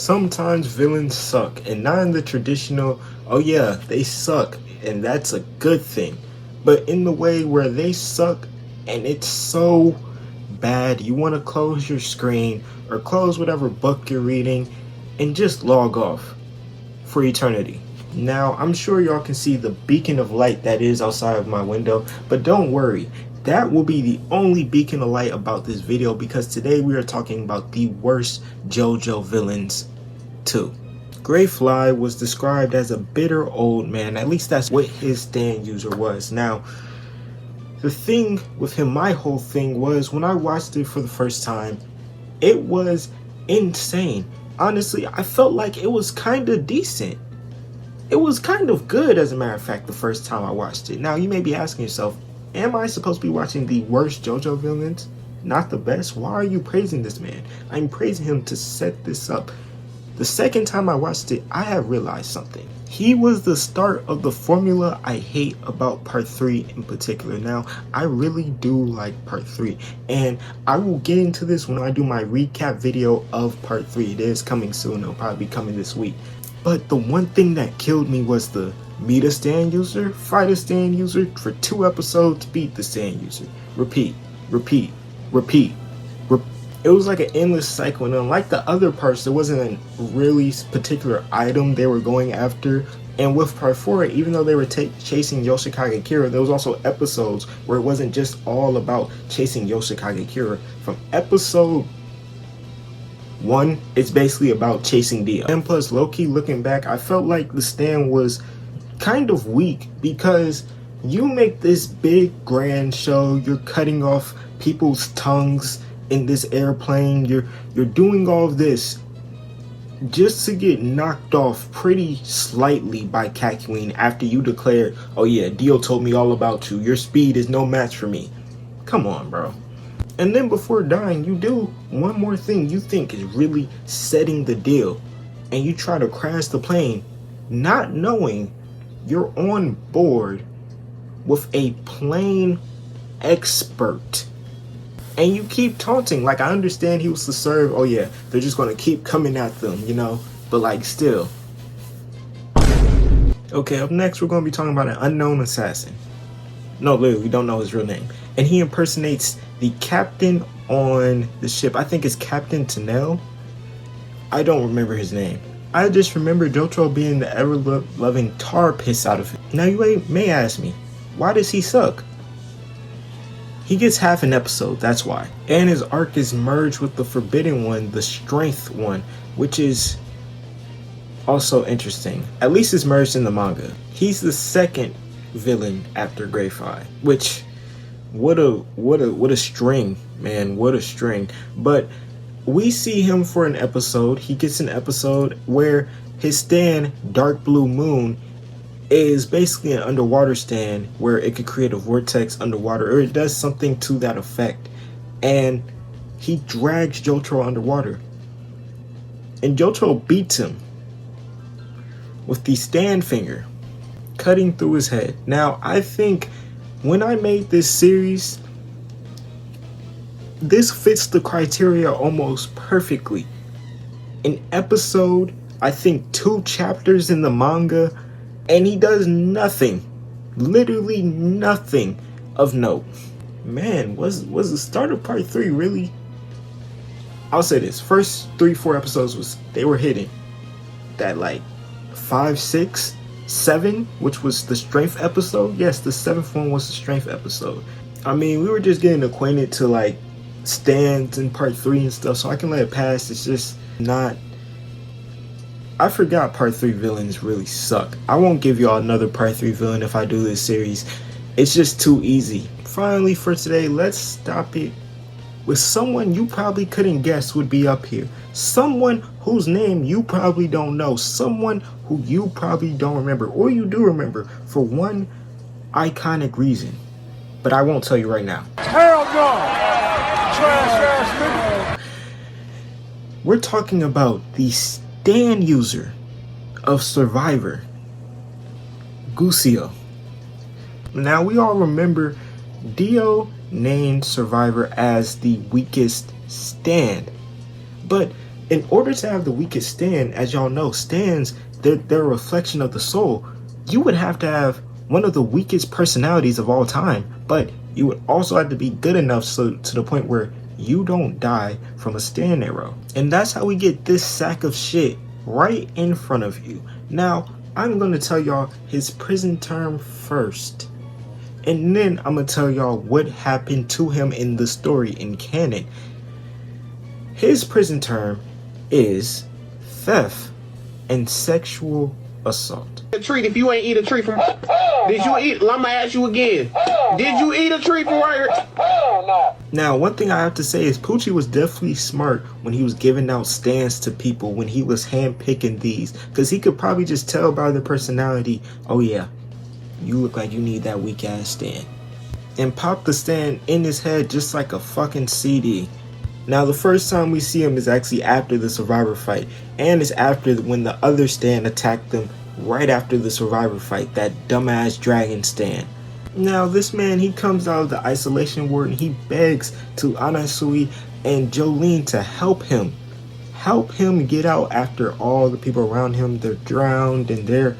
Sometimes villains suck, and not in the traditional, oh yeah, they suck, and that's a good thing, but in the way where they suck and it's so bad you want to close your screen or close whatever book you're reading and just log off for eternity. Now, I'm sure y'all can see the beacon of light that is outside of my window, but don't worry, that will be the only beacon of light about this video, because today we are talking about the worst JoJo villains 2. Greyfly was described as a bitter old man, at least that's what his stand user was. Now, the thing with him, my whole thing was, when I watched it for the first time, it was insane. Honestly, I felt like it was kind of decent. It was kind of good, as a matter of fact, the first time I watched it. Now, you may be asking yourself, am I supposed to be watching the worst JoJo villains? Not the best? Why are you praising this man? I'm praising him to set this up. The second time I watched it, I have realized something. He was the start of the formula I hate about part 3 in particular. Now, I really do like part 3, and I will get into this when I do my recap video of part 3. It is coming soon. It'll probably be coming this week. But the one thing that killed me was the meet a stand user, fight a stand user, for 2 episodes, beat the stand user. Repeat, repeat, repeat. It was like an endless cycle, and unlike the other parts, there wasn't a really particular item they were going after. And with part 4, even though they were chasing Hokagekhi, there was also episodes where it wasn't just all about chasing Hokagekhi. From episode 1, it's basically about chasing Dio. And plus, low-key looking back, I felt like the stand was kind of weak, because you make this big grand show, you're cutting off people's tongues in this airplane, you're doing all of this just to get knocked off pretty slightly by Kakyoin after you declared, oh yeah, Dio told me all about you, your speed is no match for me. Come on, bro. And then before dying, you do one more thing you think is really setting the deal, and you try to crash the plane not knowing you're on board with a plane expert. And you keep taunting. Like, I understand he was to serve, oh yeah, they're just gonna keep coming at them, you know, but like, still. Okay, up next we're gonna be talking about an unknown assassin. No, literally, we don't know his real name. And he impersonates the captain on the ship. I think it's Captain Tennell. I don't remember his name. I just remember JoJo being the ever-loving tar piss out of him. Now you may ask me, why does he suck? He gets half an episode, that's why. And his arc is merged with the Forbidden One, the Strength one, which is also interesting. At least it's merged in the manga. He's the second villain after Greyfly, which what a string, man, what a string. But we see him for an episode. He gets an episode where his stand, Dark Blue Moon, is basically an underwater stand where it could create a vortex underwater, or it does something to that effect, and he drags JoJo underwater, and JoJo beats him with the stand finger, cutting through his head. Now, I think when I made this series, this fits the criteria almost perfectly. An episode, I think 2 chapters in the manga, and he does nothing, literally nothing of note. Man, was the start of part 3 really? I'll say this, first 3-4 episodes they were hitting. That like 5, 6, 7, which was the strength episode. Yes, the 7th one was the strength episode. I mean, we were just getting acquainted to like stands in part 3 and stuff, so I can let it pass. It's just not. I forgot part 3 villains really suck. I won't give y'all another part 3 villain if I do this series. It's just too easy. Finally, for today, let's stop it with someone you probably couldn't guess would be up here. Someone whose name you probably don't know. Someone who you probably don't remember, or you do remember for one iconic reason. But I won't tell you right now. Hell no! Trash ass nigga! We're talking about the stand user of Survivor, Gusio. Now, we all remember Dio named Survivor as the weakest stand, but In order to have the weakest stand, as y'all know, stands, they're a reflection of the soul. You would have to have one of the weakest personalities of all time, but you would also have to be good enough so to the point where you don't die from a stand arrow. And that's how we get this sack of shit right in front of you. Now, I'm going to tell y'all his prison term first. And then I'm going to tell y'all what happened to him in the story in canon. His prison term is theft and sexual assault. A treat if you ain't eat a treat from. Did you eat? I'ma ask you again. Did you eat a treat from right here? Now, one thing I have to say is Poochie was definitely smart when he was giving out stands to people when he was handpicking these, because he could probably just tell by their personality, oh yeah, you look like you need that weak ass stand, and pop the stand in his head just like a fucking CD. Now, the first time we see him is actually after the Survivor fight, and it's after when the other stand attacked them right after the Survivor fight, that dumbass dragon stand. Now, this man, he comes out of the isolation ward and he begs to Anasui and Jolene to help him get out after all the people around him, they're drowned and they're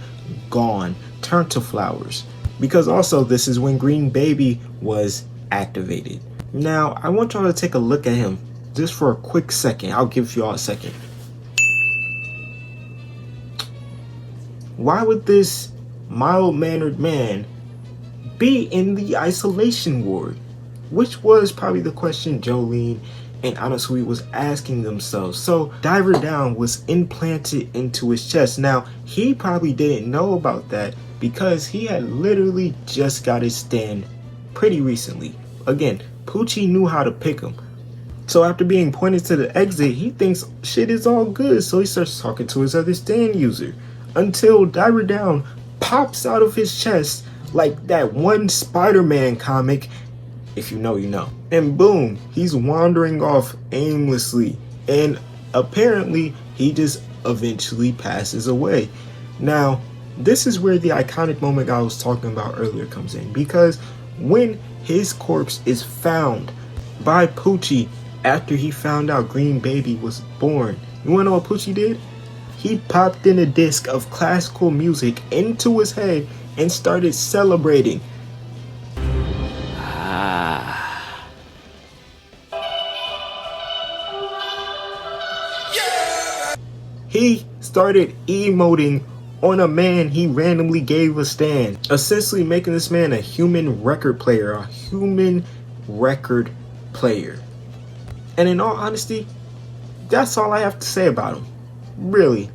gone, turned to flowers. Because also, this is when Green Baby was activated. Now, I want y'all to take a look at him just for a quick second. I'll give y'all a second. Why would this mild-mannered man be in the isolation ward? Which was probably the question Jolene and Anasui was asking themselves. So Diver Down was implanted into his chest. Now, he probably didn't know about that because he had literally just got his stand pretty recently. Again, Poochie knew how to pick him. So after being pointed to the exit, he thinks shit is all good. So he starts talking to his other stand user until Diver Down pops out of his chest like that one Spider-Man comic. If you know, you know. And boom, he's wandering off aimlessly. And apparently, he just eventually passes away. Now, this is where the iconic moment I was talking about earlier comes in. Because when his corpse is found by Poochie after he found out Green Baby was born, you wanna know what Poochie did? He popped in a disc of classical music into his head and started celebrating. He started emoting on a man he randomly gave a stand, essentially making this man a human record player, And in all honesty, that's all I have to say about him. Really,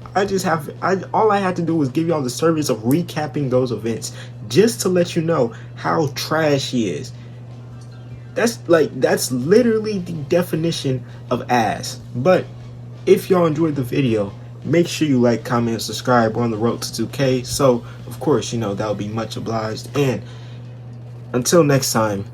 all I had to do was give y'all the service of recapping those events just to let you know how trash he is. That's literally the definition of ass. But if y'all enjoyed the video, make sure you like, comment, and subscribe. We're on the road to 2K, so of course, that would be much obliged. And until next time,